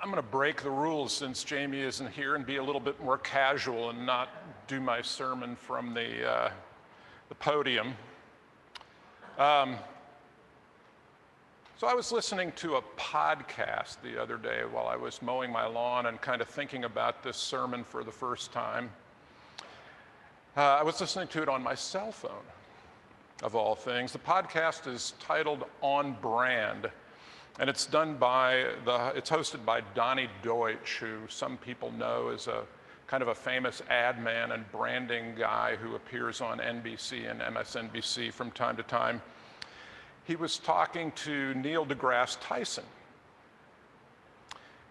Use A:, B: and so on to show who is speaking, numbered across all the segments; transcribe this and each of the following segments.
A: I'm going to break the rules since Jamie isn't here and be a little bit more casual and not do my sermon from the podium. So I was listening to a podcast the other day while I was mowing my lawn and kind of thinking about this sermon for the first time. I was listening to it on my cell phone, of all things. The podcast is titled On Brand. And it's hosted by Donnie Deutsch, who some people know as a kind of a famous ad man and branding guy who appears on NBC and MSNBC from time to time. He was talking to Neil deGrasse Tyson.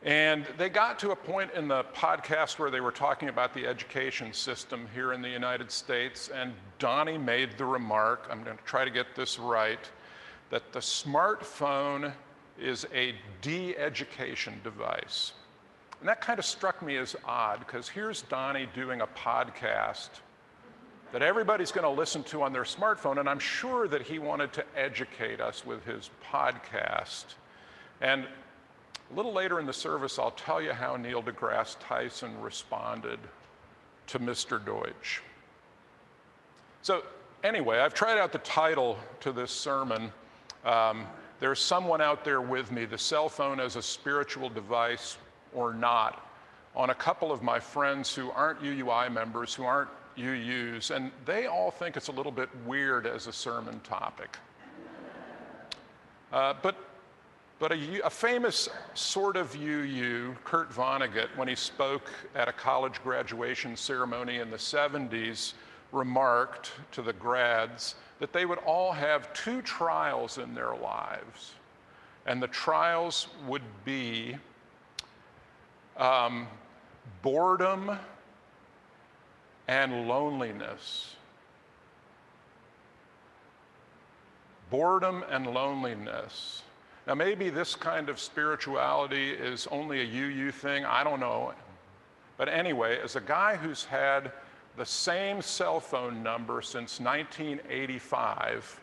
A: And they got to a point in the podcast where they were talking about the education system here in the United States, and Donnie made the remark, I'm going to try to get this right, that the smartphone is a de-education device. And that kind of struck me as odd, because here's Donnie doing a podcast that everybody's going to listen to on their smartphone, and I'm sure that he wanted to educate us with his podcast. And a little later in the service, I'll tell you how Neil deGrasse Tyson responded to Mr. Deutsch. So anyway, I've tried out the title to this sermon, There's Someone Out There With Me, the cell phone as a spiritual device or not, on a couple of my friends who aren't UUI members, who aren't UUs, and they all think it's a little bit weird as a sermon topic. But a famous sort of UU, Kurt Vonnegut, when he spoke at a college graduation ceremony in the 70s, remarked to the grads that they would all have two trials in their lives. And the trials would be boredom and loneliness. Boredom and loneliness. Now maybe this kind of spirituality is only a UU thing, I don't know. But anyway, as a guy who's had the same cell phone number since 1985,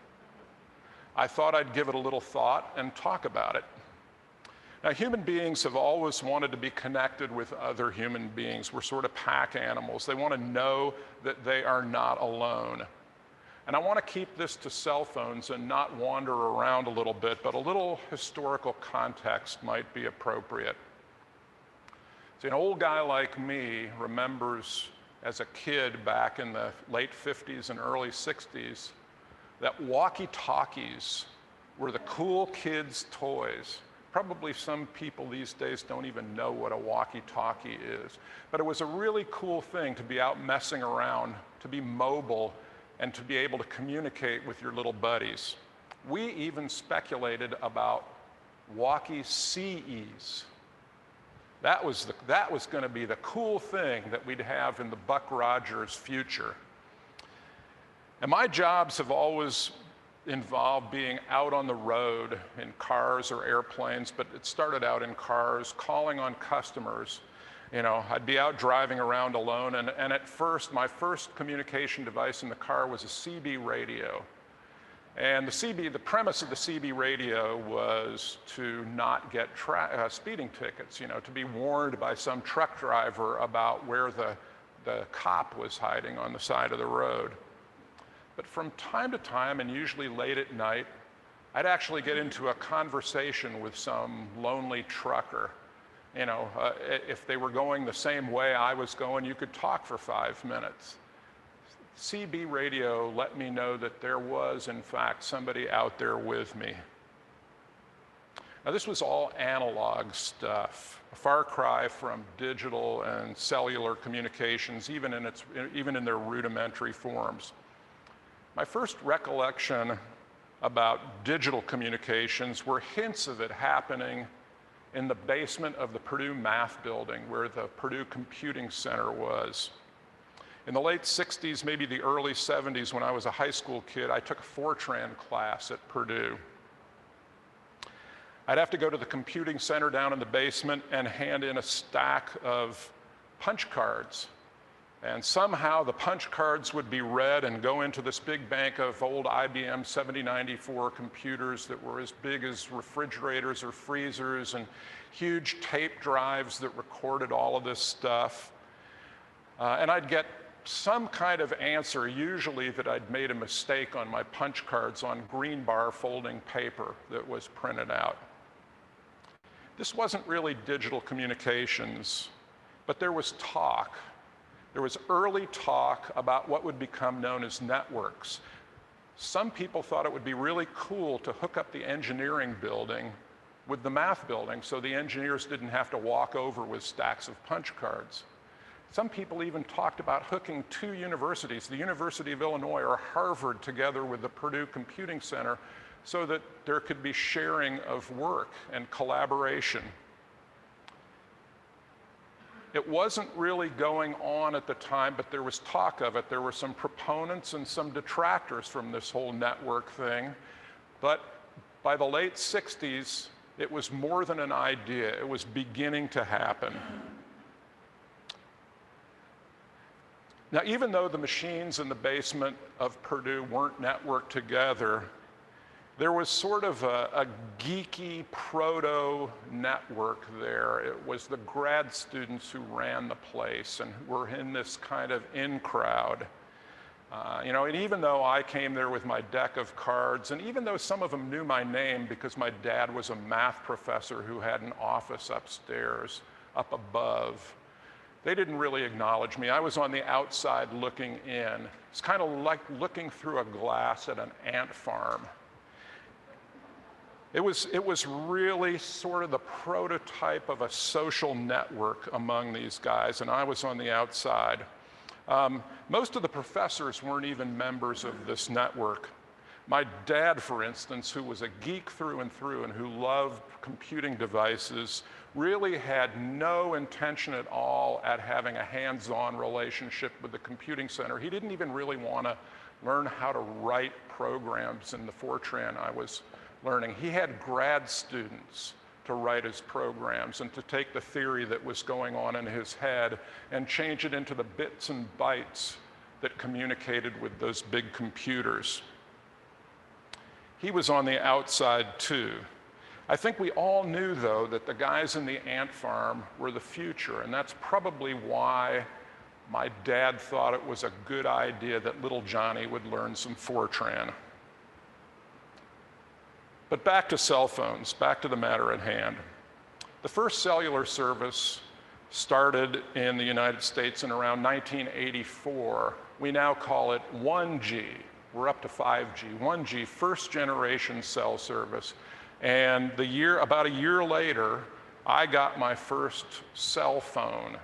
A: I thought I'd give it a little thought and talk about it. Now, human beings have always wanted to be connected with other human beings. We're sort of pack animals. They want to know that they are not alone. And I want to keep this to cell phones and not wander around a little bit, but a little historical context might be appropriate. See, an old guy like me remembers as a kid back in the late 50s and early 60s that walkie-talkies were the cool kids' toys. Probably some people these days don't even know what a walkie-talkie is. But it was a really cool thing to be out messing around, to be mobile, and to be able to communicate with your little buddies. We even speculated about walkie-CEs. That was going to be the cool thing that we'd have in the Buck Rogers future. And my jobs have always involved being out on the road in cars or airplanes, but it started out in cars, calling on customers. You know, I'd be out driving around alone, and at first, my first communication device in the car was a CB radio. And the premise of the CB radio was to not get speeding tickets, you know, to be warned by some truck driver about where the cop was hiding on the side of the road. But from time to time, and usually late at night, I'd actually get into a conversation with some lonely trucker. You know, if they were going the same way I was going, you could talk for 5 minutes. CB radio let me know that there was, in fact, somebody out there with me. Now, this was all analog stuff, a far cry from digital and cellular communications, even in their rudimentary forms. My first recollection about digital communications were hints of it happening in the basement of the Purdue Math Building, where the Purdue Computing Center was. In the late 60s, maybe the early 70s, when I was a high school kid, I took a Fortran class at Purdue. I'd have to go to the computing center down in the basement and hand in a stack of punch cards. And somehow the punch cards would be read and go into this big bank of old IBM 7094 computers that were as big as refrigerators or freezers, and huge tape drives that recorded all of this stuff. And I'd get some kind of answer, usually that I'd made a mistake on my punch cards on green bar folding paper that was printed out. This wasn't really digital communications, but there was talk. There was early talk about what would become known as networks. Some people thought it would be really cool to hook up the engineering building with the math building so the engineers didn't have to walk over with stacks of punch cards. Some people even talked about hooking two universities, the University of Illinois or Harvard, together with the Purdue Computing Center so that there could be sharing of work and collaboration. It wasn't really going on at the time, but there was talk of it. There were some proponents and some detractors from this whole network thing. But by the late 60s, it was more than an idea. It was beginning to happen. Now, even though the machines in the basement of Purdue weren't networked together, there was sort of a geeky proto-network there. It was the grad students who ran the place and were in this kind of in-crowd. And even though I came there with my deck of cards, and even though some of them knew my name because my dad was a math professor who had an office upstairs, up above, they didn't really acknowledge me. I was on the outside looking in. It's kind of like looking through a glass at an ant farm. It was really sort of the prototype of a social network among these guys, and I was on the outside. Most of the professors weren't even members of this network. My dad, for instance, who was a geek through and through and who loved computing devices, really had no intention at all at having a hands-on relationship with the computing center. He didn't even really want to learn how to write programs in the Fortran I was learning. He had grad students to write his programs and to take the theory that was going on in his head and change it into the bits and bytes that communicated with those big computers. He was on the outside too. I think we all knew, though, that the guys in the ant farm were the future, and that's probably why my dad thought it was a good idea that little Johnny would learn some Fortran. But back to cell phones, back to the matter at hand. The first cellular service started in the United States in around 1984. We now call it 1G. We're up to 5G. 1G, first generation cell service. And about a year later, I got my first cell phone.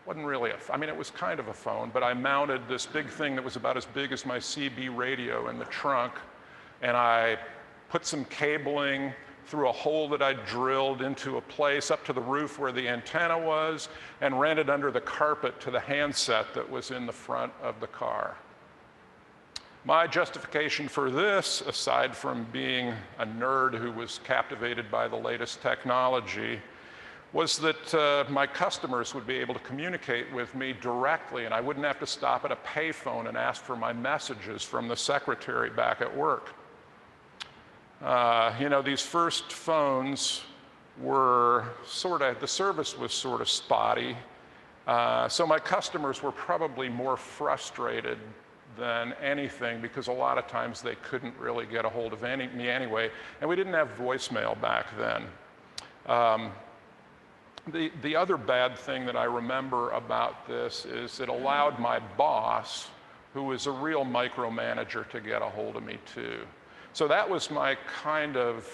A: Wasn't really it was kind of a phone, but I mounted this big thing that was about as big as my CB radio in the trunk, and I put some cabling through a hole that I drilled into a place up to the roof where the antenna was, and ran it under the carpet to the handset that was in the front of the car. My justification for this, aside from being a nerd who was captivated by the latest technology, was that my customers would be able to communicate with me directly, and I wouldn't have to stop at a payphone and ask for my messages from the secretary back at work. These first phones were the service was sort of spotty, so my customers were probably more frustrated than anything, because a lot of times they couldn't really get a hold of me anyway, and we didn't have voicemail back then. The other bad thing that I remember about this is it allowed my boss, who was a real micromanager, to get a hold of me too. So that was my kind of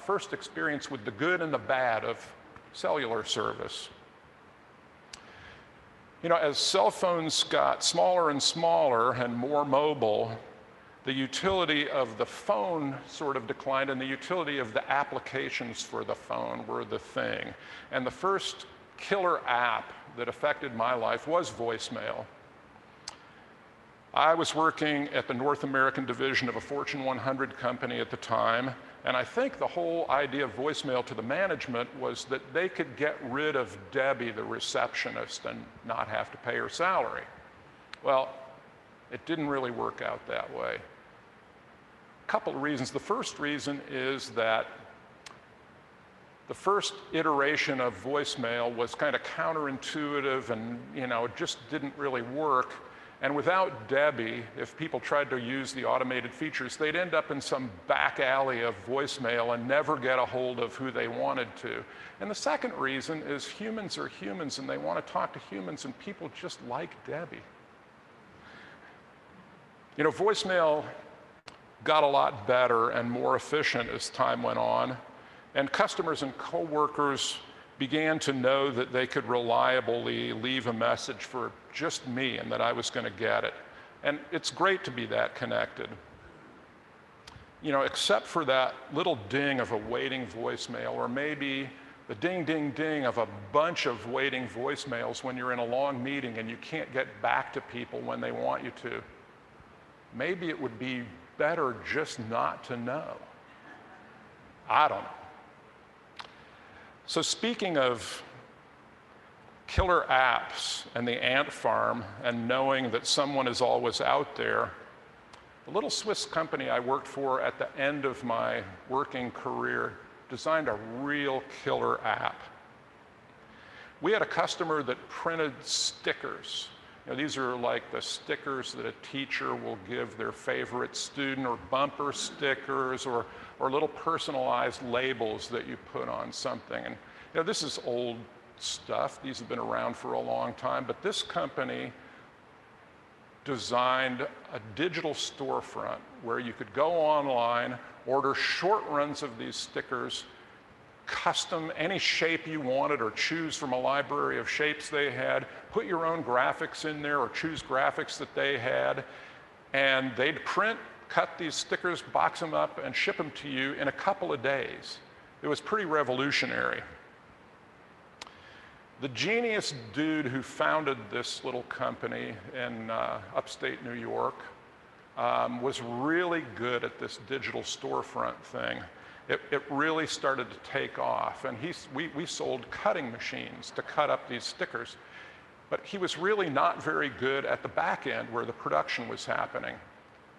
A: first experience with the good and the bad of cellular service. As cell phones got smaller and smaller and more mobile, the utility of the phone sort of declined, and the utility of the applications for the phone were the thing. And the first killer app that affected my life was voicemail. I was working at the North American division of a Fortune 100 company at the time, And I think the whole idea of voicemail to the management was that they could get rid of Debbie, the receptionist, and not have to pay her salary. Well, it didn't really work out that way. A couple of reasons. The first reason is that the first iteration of voicemail was kind of counterintuitive and, it just didn't really work. And without Debbie, if people tried to use the automated features, they'd end up in some back alley of voicemail and never get a hold of who they wanted to. And the second reason is humans are humans and they want to talk to humans, and people just like Debbie. Voicemail got a lot better and more efficient as time went on, and customers and coworkers began to know that they could reliably leave a message for just me and that I was going to get it. And it's great to be that connected. Except for that little ding of a waiting voicemail, or maybe the ding, ding, ding of a bunch of waiting voicemails when you're in a long meeting and you can't get back to people when they want you to. Maybe it would be better just not to know. I don't know. So speaking of killer apps and the ant farm and knowing that someone is always out there, the little Swiss company I worked for at the end of my working career designed a real killer app. We had a customer that printed stickers. These are like the stickers that a teacher will give their favorite student, or bumper stickers, or little personalized labels that you put on something. And this is old stuff. These have been around for a long time, but this company designed a digital storefront where you could go online, order short runs of these stickers, custom any shape you wanted, or choose from a library of shapes they had, put your own graphics in there or choose graphics that they had, and they'd print, cut these stickers, box them up, and ship them to you in a couple of days. It was pretty revolutionary. The genius dude who founded this little company in upstate New York was really good at this digital storefront thing. It really started to take off, and we sold cutting machines to cut up these stickers, but he was really not very good at the back end where the production was happening.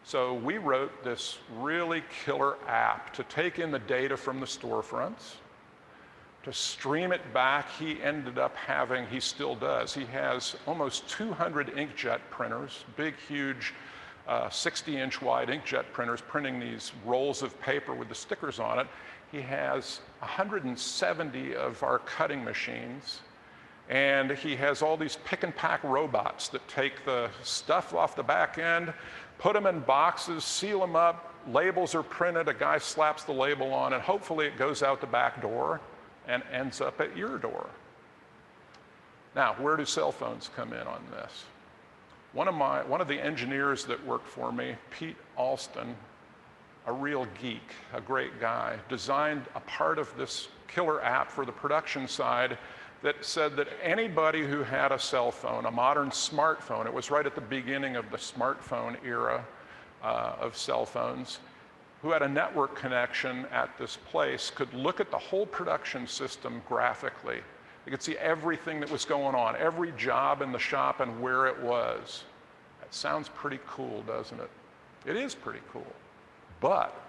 A: So we wrote this really killer app to take in the data from the storefronts, to stream it back. He ended up having, he still does, he has almost 200 inkjet printers, big, huge 60-inch wide inkjet printers printing these rolls of paper with the stickers on it. He has 170 of our cutting machines, and he has all these pick and pack robots that take the stuff off the back end, put them in boxes, seal them up, labels are printed, a guy slaps the label on, and hopefully it goes out the back door and ends up at your door. Now, where do cell phones come in on this? One of the engineers that worked for me, Pete Alston, a real geek, a great guy, designed a part of this killer app for the production side that said that anybody who had a cell phone, a modern smartphone, it was right at the beginning of the smartphone era of cell phones, who had a network connection at this place could look at the whole production system graphically. You could see everything that was going on, every job in the shop and where it was. That sounds pretty cool, doesn't it? It is pretty cool. But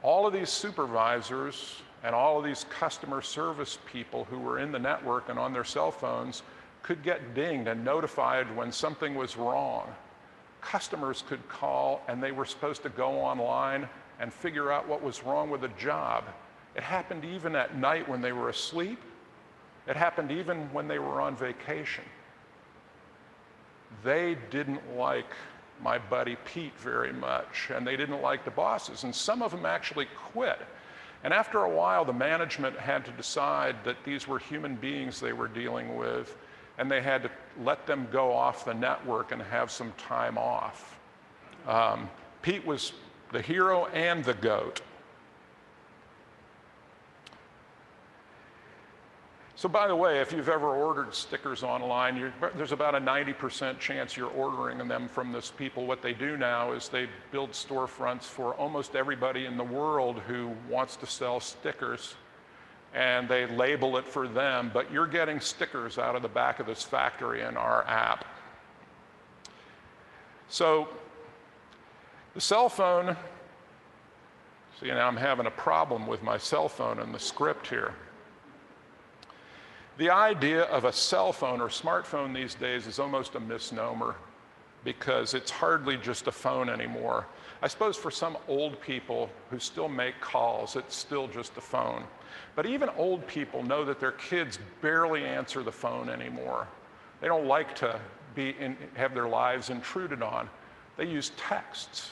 A: all of these supervisors and all of these customer service people who were in the network and on their cell phones could get dinged and notified when something was wrong. Customers could call and they were supposed to go online and figure out what was wrong with a job. It happened even at night when they were asleep. It happened even when they were on vacation. They didn't like my buddy Pete very much, and they didn't like the bosses, and some of them actually quit. And after a while, the management had to decide that these were human beings they were dealing with, and they had to let them go off the network and have some time off. Pete was the hero and the goat. So by the way, if you've ever ordered stickers online, there's about a 90% chance you're ordering them from those people. What they do now is they build storefronts for almost everybody in the world who wants to sell stickers, and they label it for them, but you're getting stickers out of the back of this factory in our app. So the cell phone, see now I'm having a problem with my cell phone and the script here. The idea of a cell phone or smartphone these days is almost a misnomer because it's hardly just a phone anymore. I suppose for some old people who still make calls, it's still just a phone. But even old people know that their kids barely answer the phone anymore. They don't like to have their lives intruded on. They use texts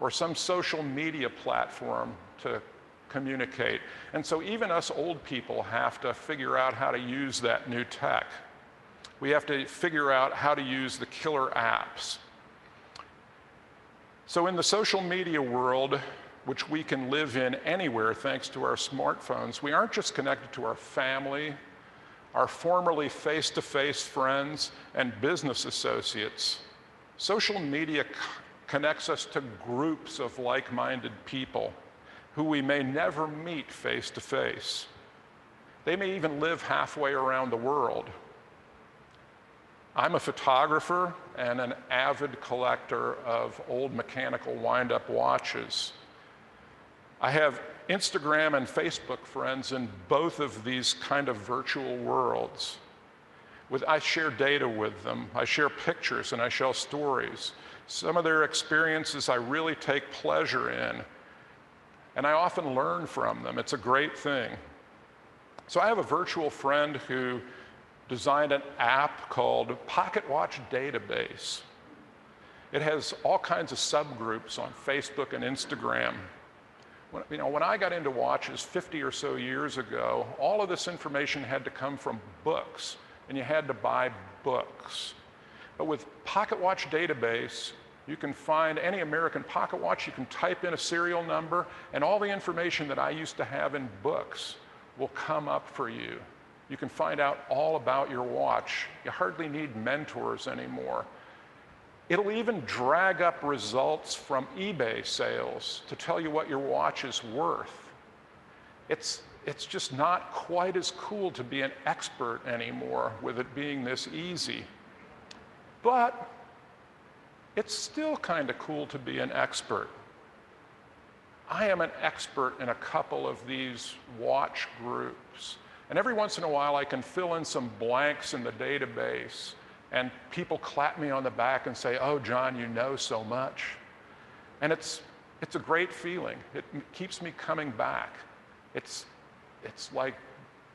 A: or some social media platform to communicate. And so even us old people have to figure out how to use that new tech. We have to figure out how to use the killer apps. So in the social media world, which we can live in anywhere thanks to our smartphones, we aren't just connected to our family, our formerly face-to-face friends, and business associates. Social media connects us to groups of like-minded people who we may never meet face to face. They may even live halfway around the world. I'm a photographer and an avid collector of old mechanical wind-up watches. I have Instagram and Facebook friends in both of these kind of virtual worlds. I share data with them, I share pictures, and I share stories. Some of their experiences I really take pleasure in, and I often learn from them. It's a great thing. So I have a virtual friend who designed an app called Pocket Watch Database. It has all kinds of subgroups on Facebook and Instagram. When I got into watches 50 or so years ago, all of this information had to come from books, and you had to buy books. But with Pocket Watch Database, you can find any American pocket watch, you can type in a serial number, and all the information that I used to have in books will come up for you. You can find out all about your watch. You hardly need mentors anymore. It'll even drag up results from eBay sales to tell you what your watch is worth. It's just not quite as cool to be an expert anymore with it being this easy. But it's still kind of cool to be an expert. I am an expert in a couple of these watch groups. And every once in a while I can fill in some blanks in the database and people clap me on the back and say, "Oh, John, you know so much." And it's a great feeling. It keeps me coming back. It's like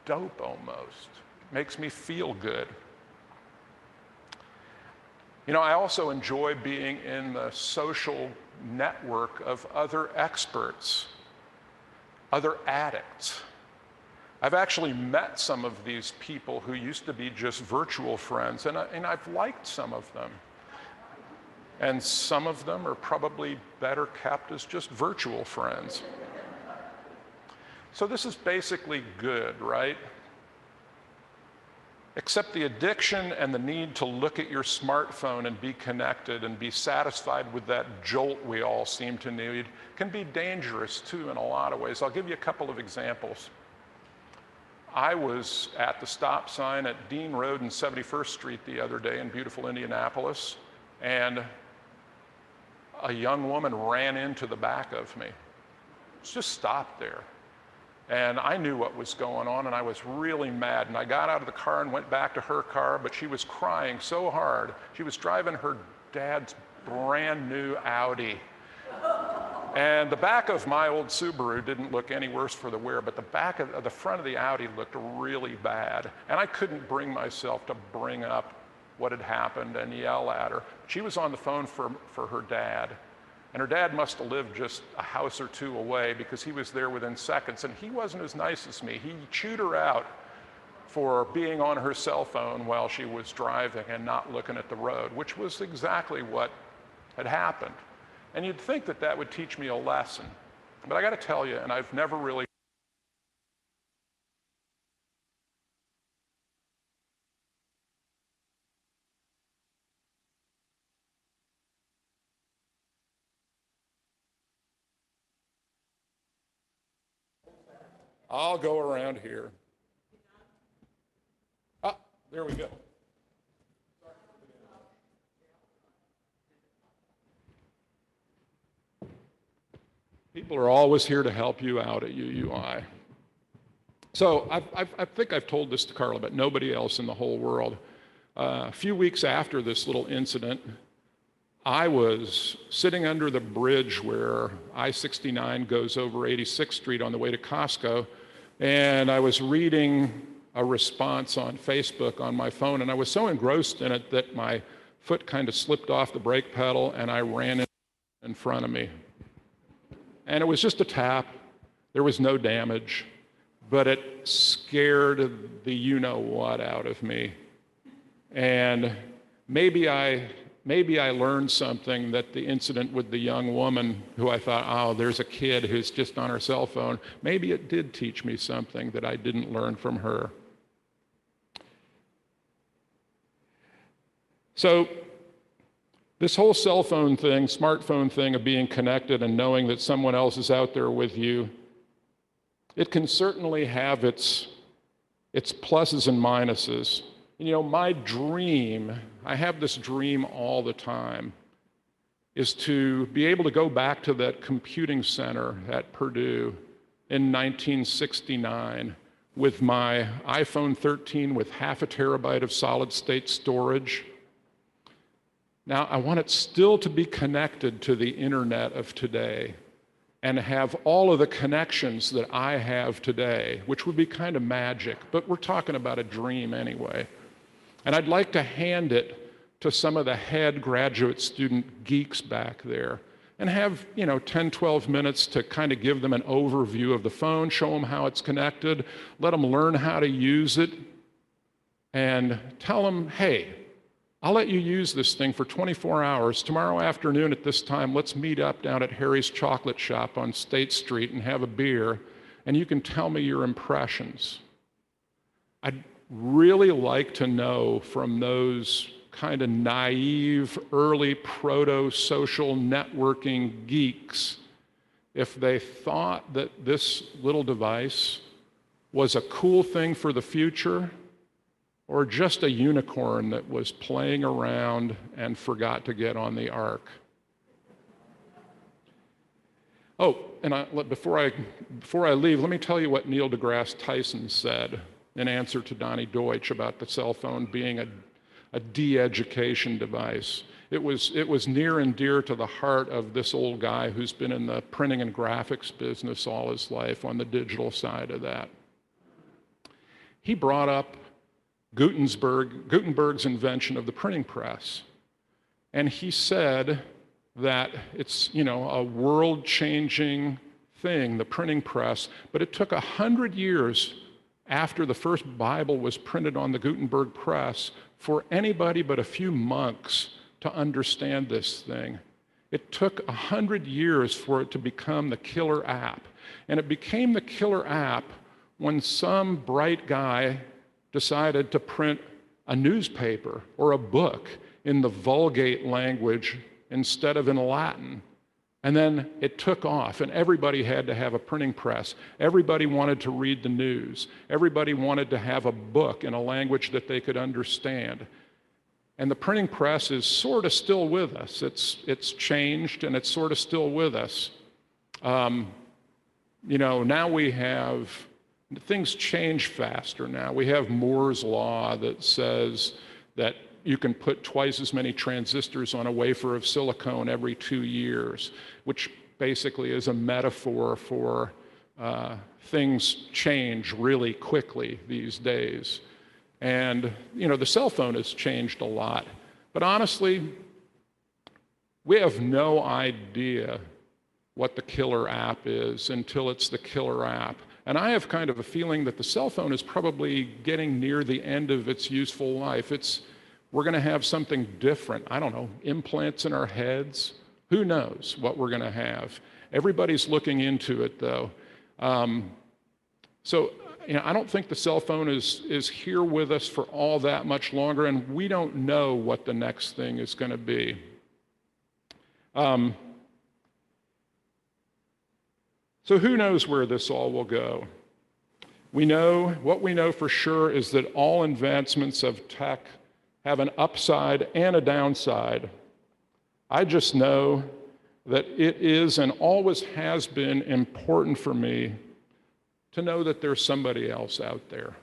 A: dope almost. It makes me feel good. I also enjoy being in the social network of other experts, other addicts. I've actually met some of these people who used to be just virtual friends, and I've liked some of them. And some of them are probably better kept as just virtual friends. So this is basically good, right? Except the addiction and the need to look at your smartphone and be connected and be satisfied with that jolt we all seem to need can be dangerous too in a lot of ways. I'll give you a couple of examples. I was at the stop sign at Dean Road and 71st Street the other day in beautiful Indianapolis, and a young woman ran into the back of me. Just stopped there. And I knew what was going on, and I was really mad. And I got out of the car and went back to her car, but she was crying so hard. She was driving her dad's brand new Audi. And the back of my old Subaru didn't look any worse for the wear, but the front of the Audi looked really bad. And I couldn't bring myself to bring up what had happened and yell at her. She was on the phone for her dad. And her dad must have lived just a house or two away because he was there within seconds, and he wasn't as nice as me. He chewed her out for being on her cell phone while she was driving and not looking at the road, which was exactly what had happened. And you'd think that that would teach me a lesson. But I got to tell you, and I've never really I'll go around here. Ah, there we go. People are always here to help you out at UUI. So I think I've told this to Carla, but nobody else in the whole world. A few weeks after this little incident, I was sitting under the bridge where I-69 goes over 86th Street on the way to Costco, and I was reading a response on Facebook on my phone, and I was so engrossed in it that my foot kind of slipped off the brake pedal, and I ran in front of me. And it was just a tap. There was no damage, but it scared the you-know-what out of me. And maybe I learned something that the incident with the young woman who I thought, oh, there's a kid who's just on her cell phone. Maybe it did teach me something that I didn't learn from her. So this whole cell phone thing, smartphone thing of being connected and knowing that someone else is out there with you, it can certainly have its pluses and minuses. You know, my dream, I have this dream all the time, is to be able to go back to that computing center at Purdue in 1969 with my iPhone 13 with 0.5 terabyte of solid state storage. Now, I want it still to be connected to the internet of today and have all of the connections that I have today, which would be kind of magic, but we're talking about a dream anyway. And I'd like to hand it to some of the head graduate student geeks back there and have, 10, 12 minutes to kind of give them an overview of the phone, show them how it's connected, let them learn how to use it, and tell them, hey, I'll let you use this thing for 24 hours. Tomorrow afternoon at this time, let's meet up down at Harry's Chocolate Shop on State Street and have a beer, and you can tell me your impressions. I'd really like to know from those kind of naive, early proto-social networking geeks if they thought that this little device was a cool thing for the future or just a unicorn that was playing around and forgot to get on the ark. Oh, and before I leave, let me tell you what Neil deGrasse Tyson said in answer to Donnie Deutsch about the cell phone being a de-education device. It was near and dear to the heart of this old guy who's been in the printing and graphics business all his life on the digital side of that. He brought up Gutenberg's invention of the printing press. And he said that it's, a world-changing thing, the printing press, but it took 100 years after the first Bible was printed on the Gutenberg press for anybody but a few monks to understand this thing. It took 100 years for it to become the killer app. And it became the killer app when some bright guy decided to print a newspaper or a book in the Vulgate language instead of in Latin. And then it took off, and everybody had to have a printing press. Everybody wanted to read the news. Everybody wanted to have a book in a language that they could understand. And the printing press is sort of still with us. It's changed, and it's sort of still with us. Now we have, things change faster now. We have Moore's law that says that you can put twice as many transistors on a wafer of silicon every 2 years, which basically is a metaphor for things change really quickly these days. And, the cell phone has changed a lot. But honestly, we have no idea what the killer app is until it's the killer app. And I have kind of a feeling that the cell phone is probably getting near the end of its useful life. We're going to have something different. I don't know, implants in our heads. Who knows what we're going to have? Everybody's looking into it, though. So I don't think the cell phone is here with us for all that much longer, and we don't know what the next thing is going to be. So who knows where this all will go? What we know for sure is that all advancements of tech have an upside and a downside. I just know that it is and always has been important for me to know that there's somebody else out there.